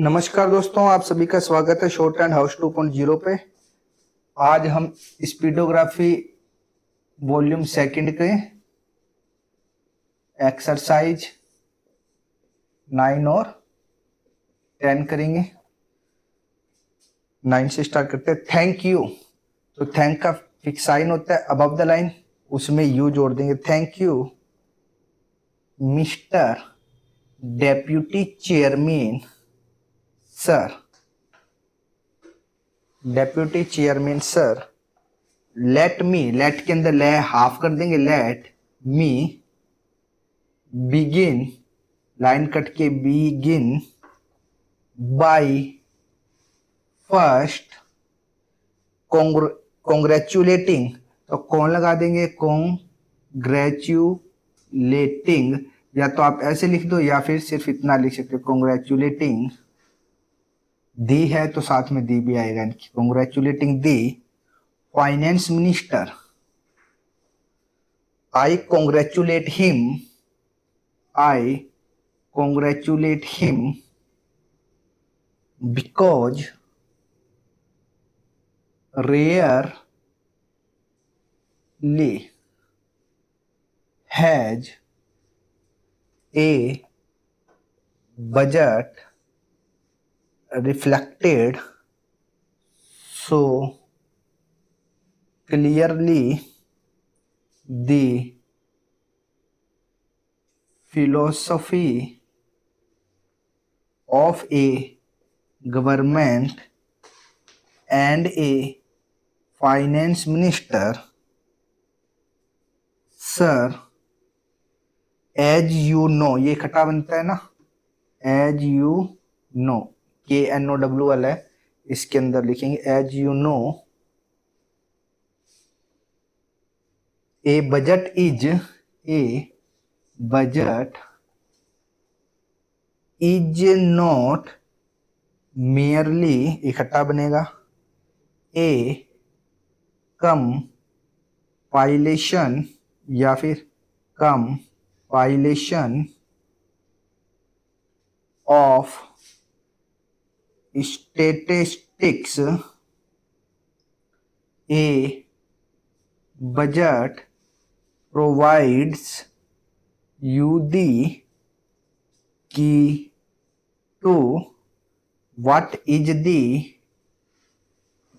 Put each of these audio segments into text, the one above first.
नमस्कार दोस्तों, आप सभी का स्वागत है शॉर्ट एंड हाउस 2.0 पे। आज हम स्पीडोग्राफी वॉल्यूम सेकंड के एक्सरसाइज 9 और 10 करेंगे। 9 से स्टार्ट करते हैं। थैंक यू, तो थैंक का फिक्स साइन होता है अबव द लाइन, उसमें यू जोड़ देंगे। Thank you mister deputy chairman sir, deputy chairman sir, let me, let के अंदर ले हाफ कर देंगे, let me begin, line cut के बिगिन बाय फर्स्ट कॉन्ग्रेचुलेटिंग, तो कौन लगा देंगे, कॉन्ग्रेचुलेटिंग, या तो आप ऐसे लिख दो या फिर सिर्फ इतना लिख सकते हो कॉन्ग्रेचुलेटिंग। दी है तो साथ में दी भी आएगा, congratulating the finance minister. I congratulate him, I congratulate him because rarely has a budget reflected so clearly the philosophy of a government and a finance minister. Sir, as you know, ये खटा बनता है ना, as you know, KNOW वाला है, इसके अंदर लिखेंगे as you know a budget is not merely, इकट्ठा बनेगा, a compilation या फिर compilation of statistics. A budget provides you the key to what is the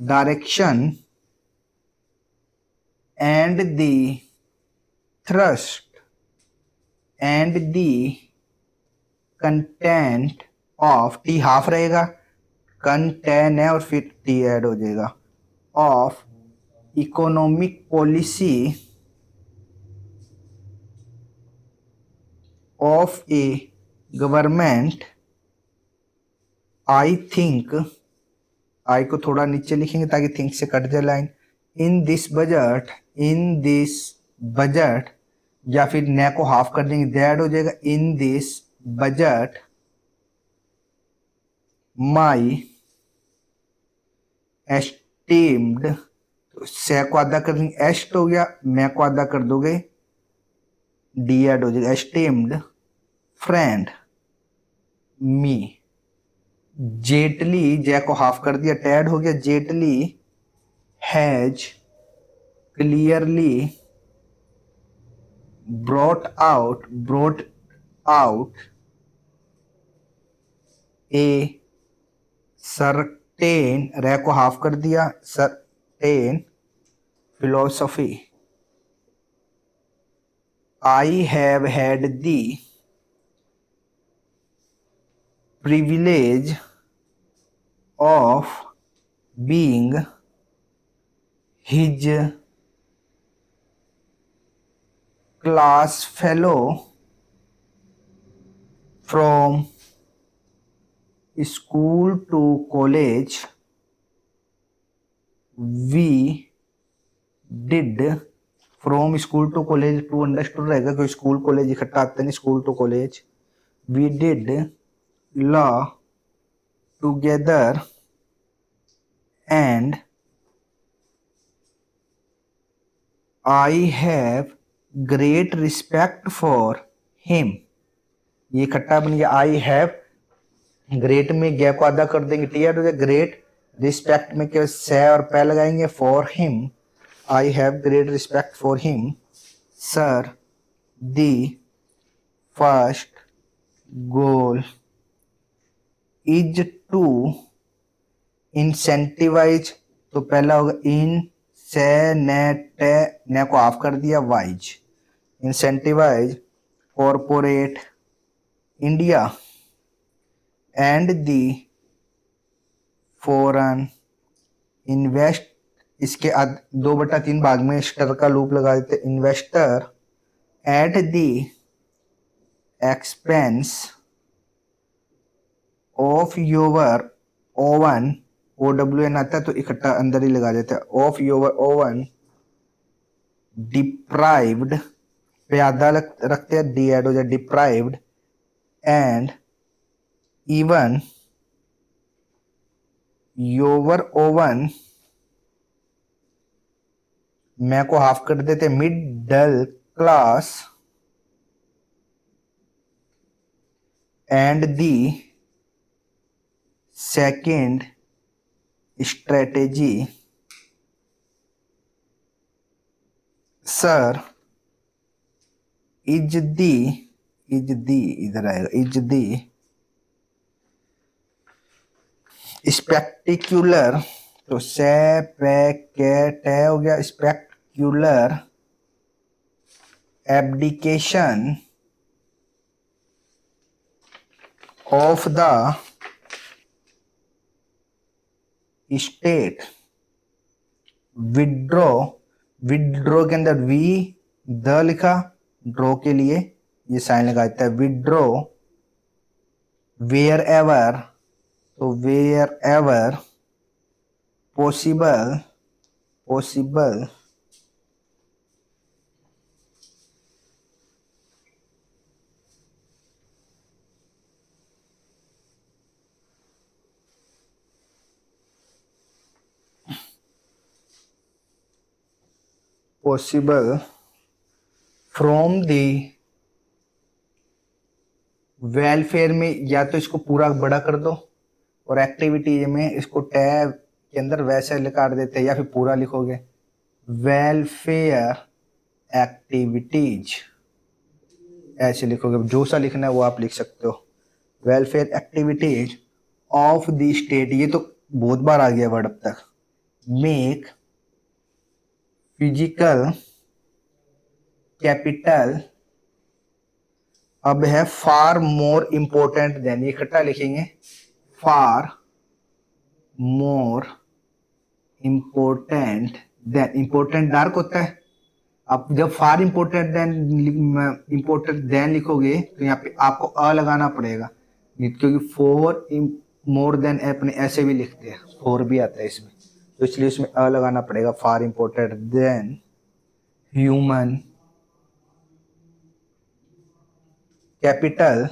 direction and the thrust and the content of, T half रहेगा, contain है और फिर T add हो जाएगा, of economic policy of a government. I think, आई को थोड़ा नीचे लिखेंगे ताकि थिंक से कट जाए लाइन। इन दिस बजट, या फिर न को हाफ कर देंगे, दैट हो जाएगा in this budget my esteemed, से को आधा कर देंगे, एस्ट हो गया, मैं को आधा कर दोगे, डी एड हो जाएगा, एस्टीम्ड फ्रेंड मी, जेटली, जय को हाफ कर दिया, टैड हो गया, Jaitley has clearly brought out a certain, रे को हाफ कर दिया, certain philosophy. I have had the privilege of being his class fellow from school to college. We did, from school to college, to understood रहेगा क्योंकि school college इकट्ठा आते नहीं, school to college. We did law together and I have great respect for him, ये इकट्ठा बन गया, आई have great में गे को आधा कर देंगे, टी हो जाए ग्रेट। रिस्पेक्ट में केवल से और पे लगाएंगे, for him I have great respect for him. Sir the first goal is to incentivize, तो पहला होगा इन से ने को ऑफ कर दिया wise, incentivize corporate India and the foreign invest, इसके 2/3 भाग में स्टर का लूप लगा देते, investor at the expense of your own, OWN आता है तो इकट्ठा अंदर ही लगा देते हैं, ऑफ योर ओवन डिप्राइव्ड पे आधा रखते हैं, डी एड हो जाए deprived and even your oven मैं को हाफ कर देते middle class and the second strategy sir is the इधर आएगा, इज दी स्पेक्टिकुलर, तो से पे के टे हो गया, spectacular abdication of the state, withdraw, withdraw के अंदर वी द लिखा, ड्रॉ के लिए ये साइन लगा देता है, विड्रॉ वेयर एवर, तो wherever possible possible possible from the welfare में, या तो इसको पूरा बड़ा कर दो और एक्टिविटीज में इसको टैब के अंदर वैसे लिखा देते हैं, या फिर पूरा लिखोगे वेलफेयर एक्टिविटीज ऐसे लिखोगे, जो सा लिखना है वो आप लिख सकते हो, welfare activities of the state, ये तो बहुत बार आ गया वर्ड अब तक, मेक फिजिकल कैपिटल, अब है फार मोर इंपोर्टेंट देन, ये इकट्ठा लिखेंगे, far more important than, important dark होता है, आप जब फार इंपोर्टेंट देन लिखोगे तो यहाँ पे आपको अ लगाना पड़ेगा, क्योंकि फोर मोर देन अपने ऐसे भी लिखते हैं, फोर भी आता है इसमें, तो इसलिए इसमें अ लगाना पड़ेगा, far important than human capital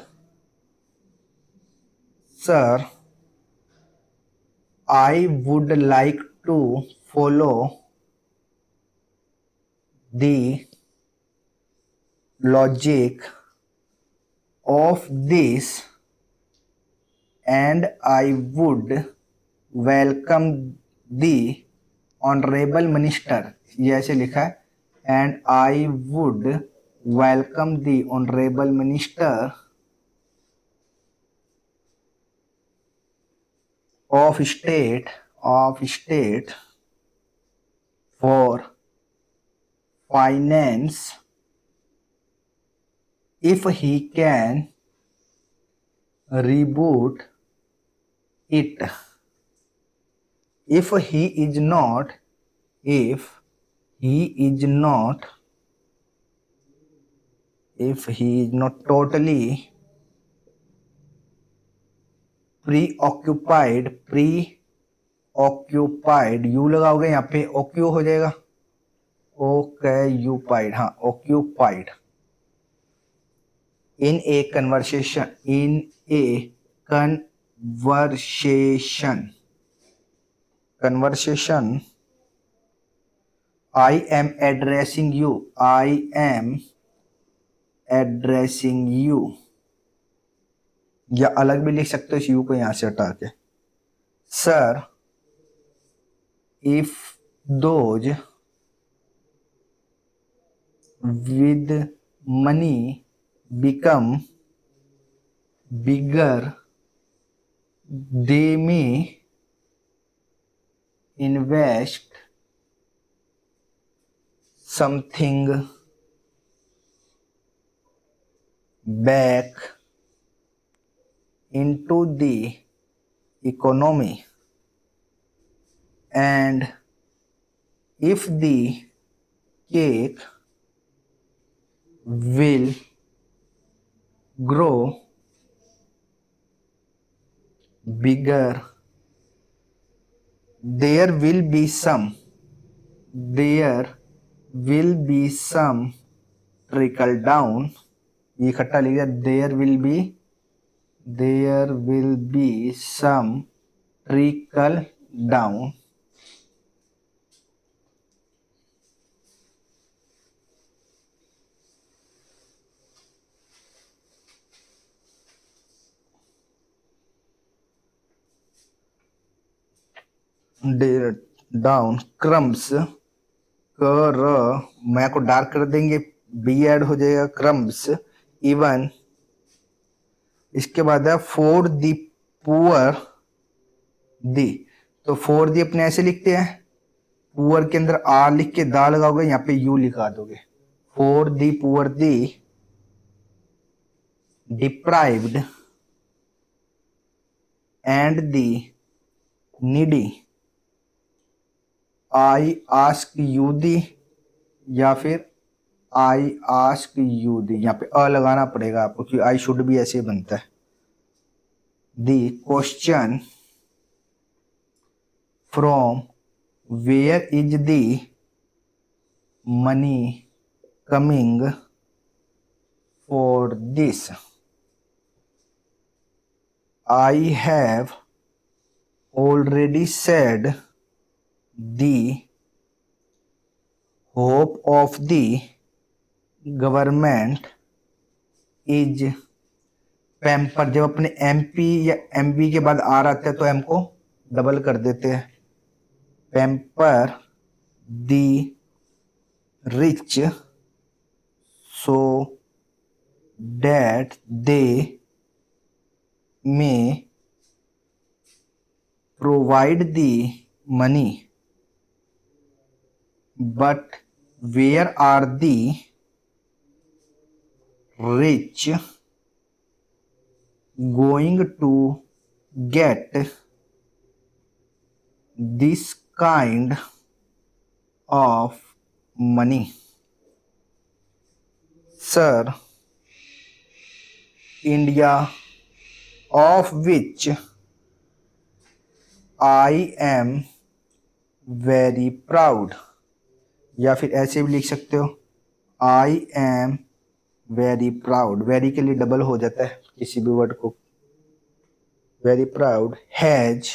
sir I would like to follow the logic of this and I would welcome the honorable minister, ये ऐसे लिखा है, and I would welcome the honorable minister of state for finance if he can reboot it, if he is not totally preoccupied, you लगाओगे यहाँ पे ऑक्यू हो जाएगा, occupied, हाँ occupied in A conversation I am addressing you या अलग भी लिख सकते हो इस यू को यहां से हटा के। Sir if those with money become bigger, they may invest something back into the economy, and if the cake will grow bigger, there will be some trickle down। ये इकट्ठा लिख दिया। there will be some trickle down crumbs। कर मैं को dark कर देंगे, B Ed हो जाएगा, क्रम्स इवन। इसके बाद है फॉर दी पुअर दी, तो फॉर दी अपने ऐसे लिखते हैं, पुअर के अंदर आर लिख के दा लगाओगे, यहाँ पे यू लिखा दोगे। For the poor the deprived and the needy, I ask you the, या फिर आई आस्क यू दी, यहाँ पे अ लगाना पड़ेगा आपको क्योंकि आई शुड भी ऐसे बनता है। The question from where is the money coming for this, I have already said the hope of the government is pamper। जब अपने एमपी या एमबी के बाद आर आता है तो एम को डबल कर देते हैं। Pamper the rich so that they may provide the money, but where are the rich going to get this kind of money? Sir, India, of which I am very proud, या फिर ऐसे भी लिख सकते हो I am very proud. Very के लिए double हो जाता है किसी भी वर्ड को। Very proud has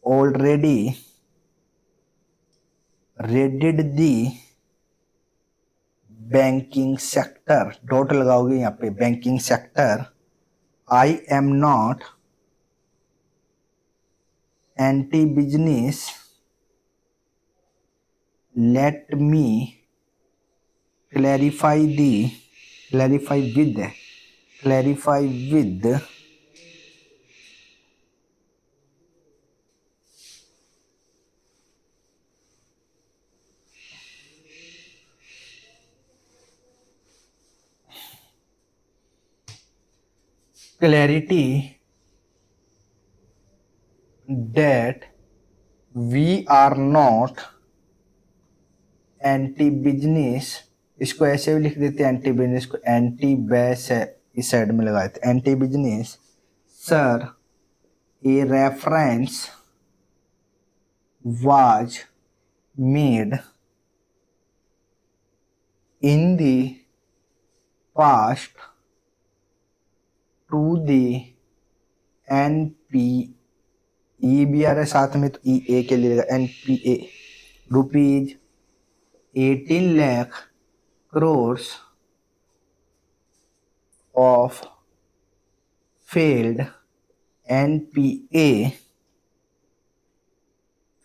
already raided the banking sector, dot लगाओगे यहाँ पे, banking sector. I am not anti business, let me clarify with clarity that we are not anti business. इसको ऐसे भी लिख देते हैं एंटी बिजनेस को, एंटी बैस है इस साइड में लगाए थे, anti business. Sir a reference was made in the past to the NP, E भी आ रहा है साथ में तो ई ए के लिए NPA, rupees 18 lakh crores of failed NPA,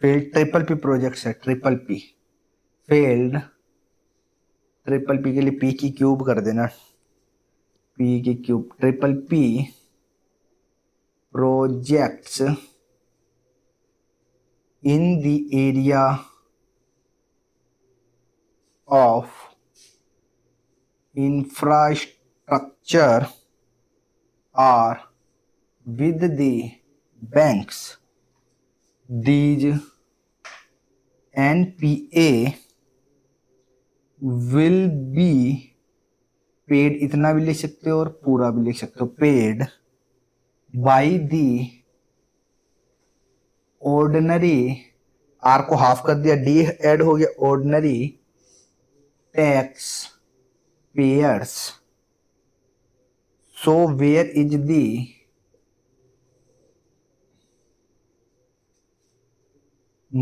failed triple P projects है, triple P failed, triple P के लिए पी की क्यूब कर देना, पी की cube, triple P projects in the area of infrastructure are with the banks. These NPA will be paid, इतना भी लिख सकते हो और पूरा भी लिख सकते हो, paid by the ordinary, R को हाफ कर दिया, डी ऐड हो गया, ordinary taxpayers. So where is the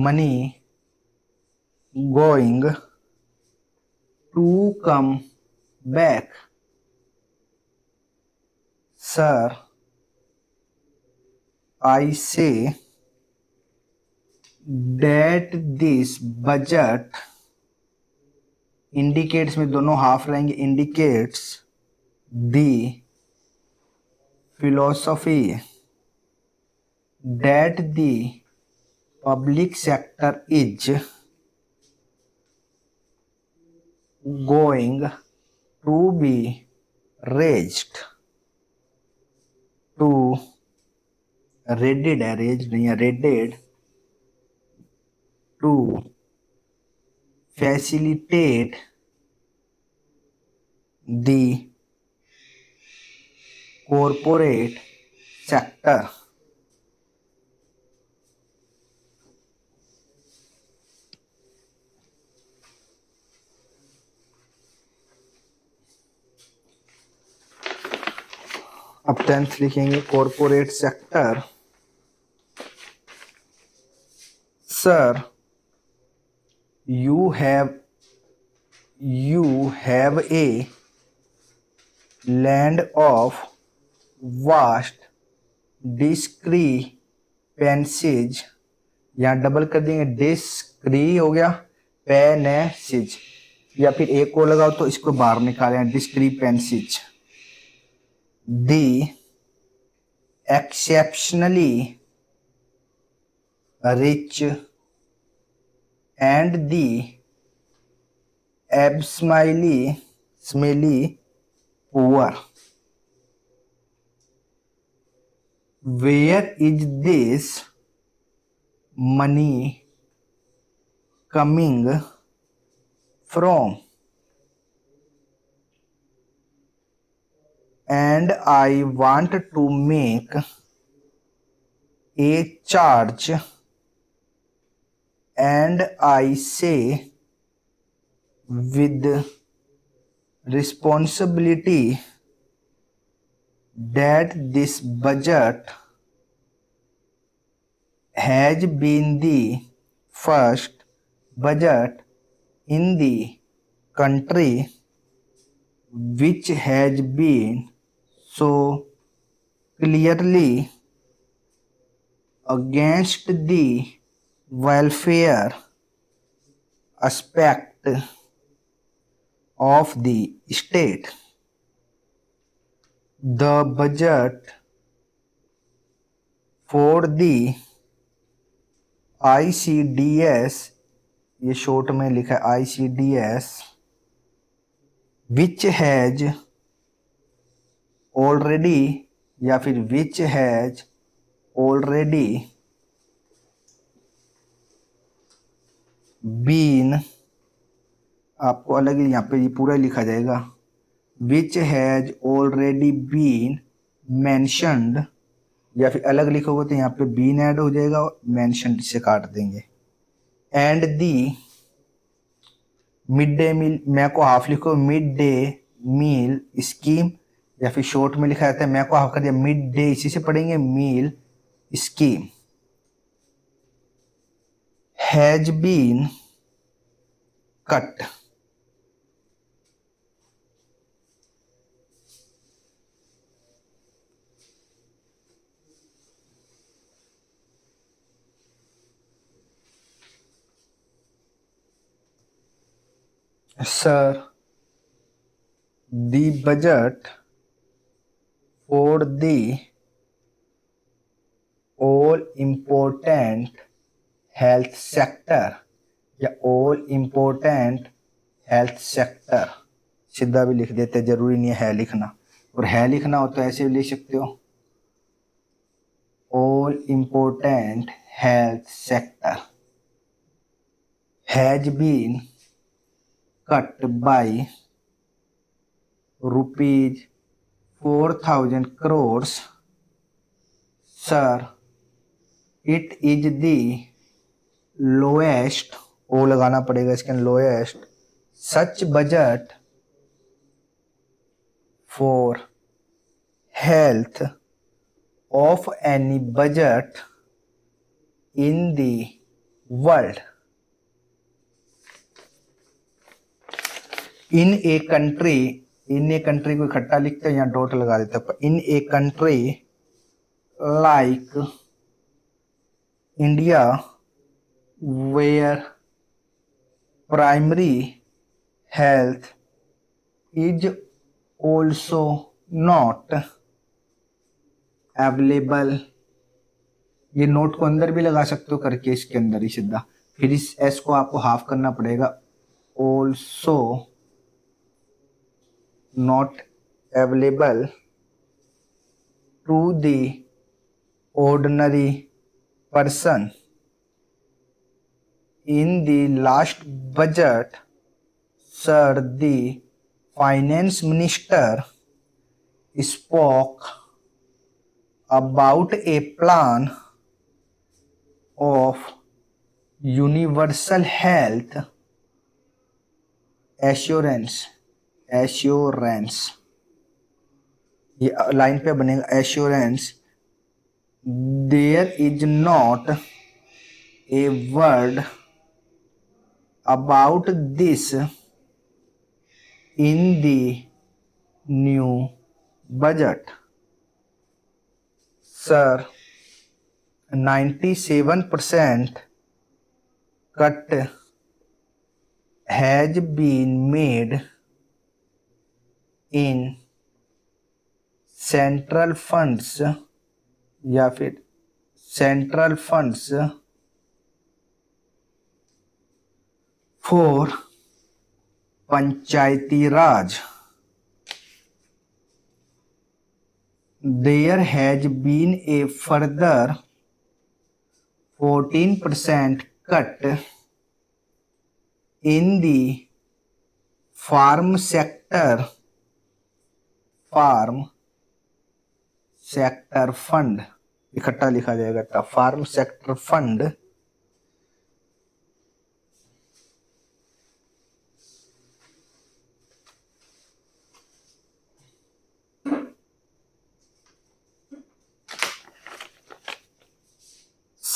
money going to come back? Sir, I say that this budget indicates में दोनों हाफ रहेंगे, indicates the philosophy that the public sector is going to be raised to raided है, raised नहीं है, raided to facilitate the corporate sector. अब 10th लिखेंगे, corporate sector. Sir, you have a land of vast discrepancies, यहाँ double कर देंगे, डिस्क्री हो गया, पेनेसिज, या फिर एक को लगाओ तो इसको बाहर निकालें, discrepancies. The exceptionally rich and the abysmally poor. Where is this money coming from? And I want to make a charge, and I say with responsibility that this budget has been the first budget in the country which has been so clearly against the welfare aspect of the state. The budget for the ICDS, ये short में लिखा है ICDS, which has already या फिर which has already been, आपको अलग यहाँ पे ये पूरा लिखा जाएगा, which has already been mentioned, या फिर अलग लिखोगे तो यहाँ पे been ऐड हो जाएगा, mentioned से काट देंगे. And the mid day meal, मैं को हाफ लिखो, मिड डे मील स्कीम, या फिर शॉर्ट में लिखा जाता है, मैं को हाफ कर दिया, मिड डे इसी से पढ़ेंगे, meal scheme. Has been cut. Sir, the budget for the all important health sector या all important health sector सीधा भी लिख देते, जरूरी नहीं है लिखना, और है लिखना हो तो ऐसे भी लिख सकते हो, all important health sector has been cut by rupees 4,000 crores. Sir, it is the lowest, ओ लगाना पड़ेगा इसके lowest such budget for health of any budget in the world. In a country को इकट्ठा लिखते हैं, यहाँ डॉट लगा देते हैं, in a country like India where primary health is also not available, ये नोट को अंदर भी लगा सकते हो करके इसके अंदर ही सीधा, फिर इस एस को आपको हाफ करना पड़ेगा, also not available to the ordinary person. In the last budget, sir, the finance minister spoke about a plan of universal health assurance, ये लाइन पे बनेगा assurance. There is not a word about this in the new budget. Sir, 97% cut has been made in central funds या फिर central funds for Panchayati Raj. There has been a further 14% cut in the farm sector fund, इकट्ठा लिखा जाएगा था, farm sector fund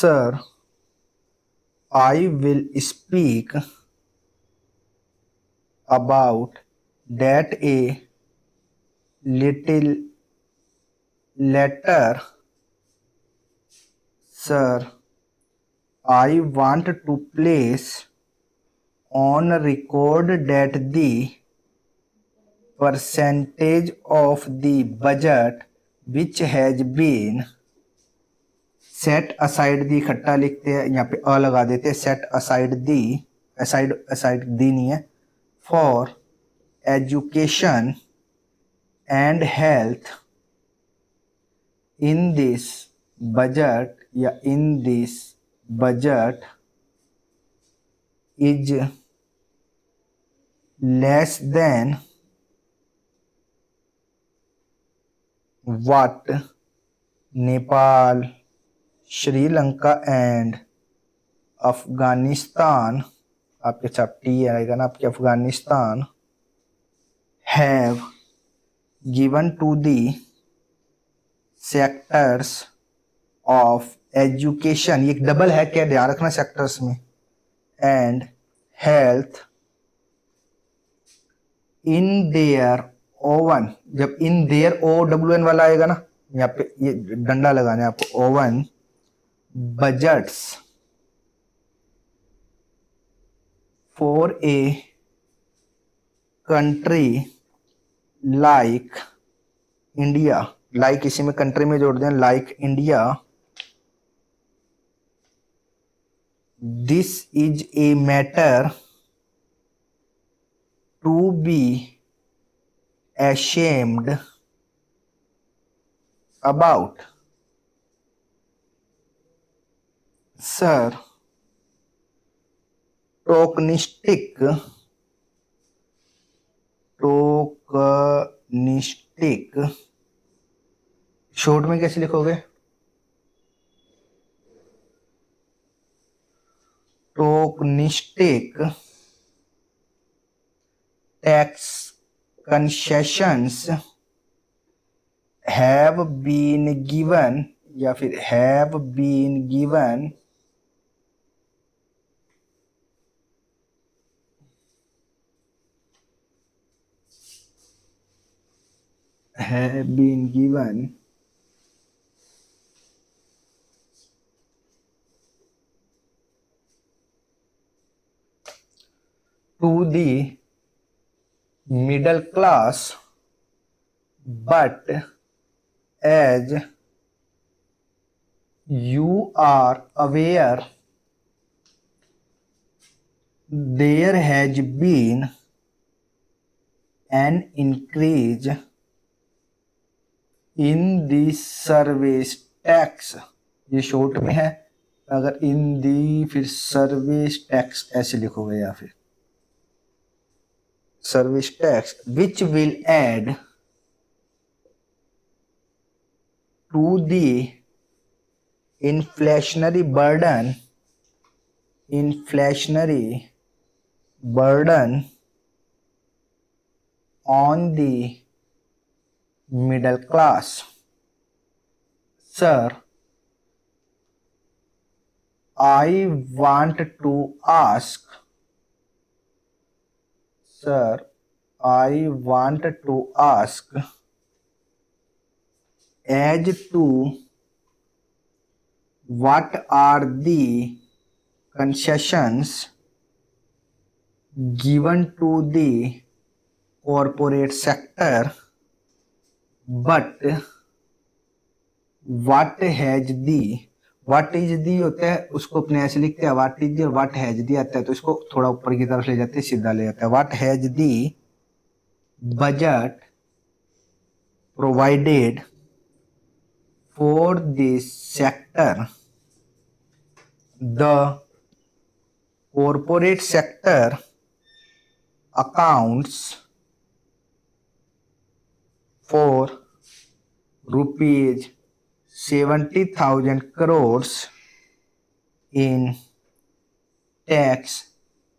Sir, I will speak about that a little later. Sir, I want to place on record that the percentage of the budget which has been set aside, दी इकट्ठा लिखते हैं, यहाँ पे अ लगा देते हैं, set aside दी, aside दी नहीं है, for education and health in this budget या in this budget is less than what Nepal, Sri Lanka and Afghanistan, आपके साथ टी आएगा ना, आपके Afghanistan have given to the sectors of education, ये डबल है क्या, ध्यान रखना सेक्टर्स में, and health in their own, जब in their OWN वाला आएगा ना, यहाँ पे ये डंडा लगाना है आपको, own budgets for a country like India, like इसी में कंट्री में जोड़ दें, like India, this is a matter to be ashamed about. Sir, tokenistic short में कैसे लिखोगे? Tokenistic tax concessions have been given या फिर have been given to the middle class, but as you are aware, there has been an increase in the service tax. ये short में है, अगर इन दी फिर सर्विस टैक्स ऐसे लिखोगे या फिर service tax, which will add to the inflationary burden on the middle class. Sir, I want to ask as to what are the concessions given to the corporate sector, but what is the होता है उसको अपने ऐसे लिखते हैं, what is the और what has the आता है तो इसको थोड़ा ऊपर की तरफ ले जाते हैं, सीधा ले जाता है. What has the budget provided for this sector? The corporate sector accounts for rupees 70,000 crores in tax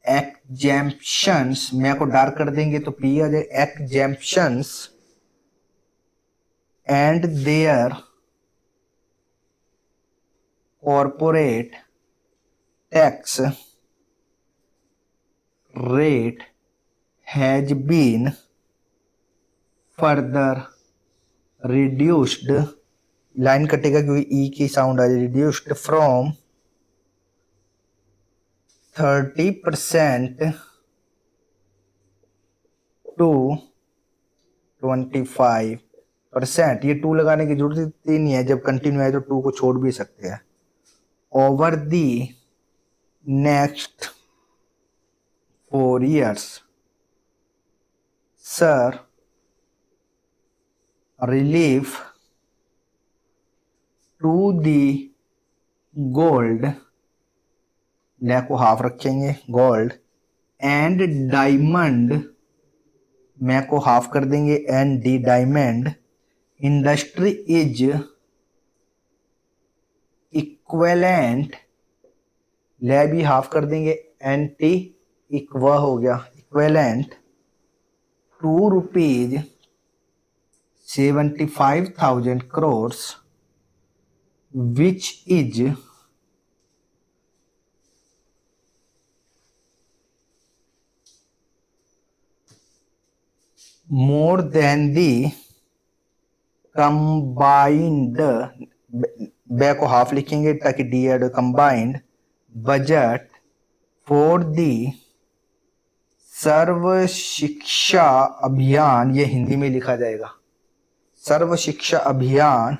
exemptions. मैं को डार्क कर देंगे तो पी आ जाए, exemptions and their corporate tax rate has been further reduced. Line कटेगा क्योंकि E की sound आ जाए. Reduced from 30% to 25%. ये 2 लगाने की जरूरत ही नहीं है, जब कंटिन्यू है तो 2 को छोड़ भी सकते हैं. Over the next 4 years, sir, relief to the gold, ले को हाफ रखेंगे, गोल्ड एंड डायमंड, मैं को हाफ कर देंगे, and the diamond industry is equivalent, ले भी हाफ कर देंगे, एंड टी इक्वा हो गया, equivalent to rupees 75,000 crores, which is more than the combined, बै को हाफ लिखेंगे ताकि डी एड, combined budget for the Sarva Shiksha Abhiyan, ये हिंदी में लिखा जाएगा, Sarva Shiksha Abhiyan,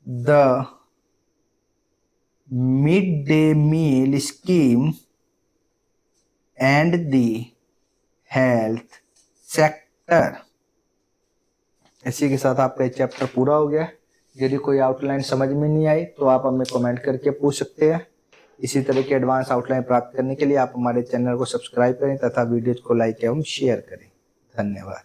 the mid day meal scheme and the health sector. इसी के साथ आपका चैप्टर पूरा हो गया। यदि कोई आउटलाइन समझ में नहीं आई तो आप हमें कमेंट करके पूछ सकते हैं। इसी तरह की एडवांस आउटलाइन प्राप्त करने के लिए आप हमारे चैनल को सब्सक्राइब करें तथा वीडियो को लाइक एवं शेयर करें। धन्यवाद।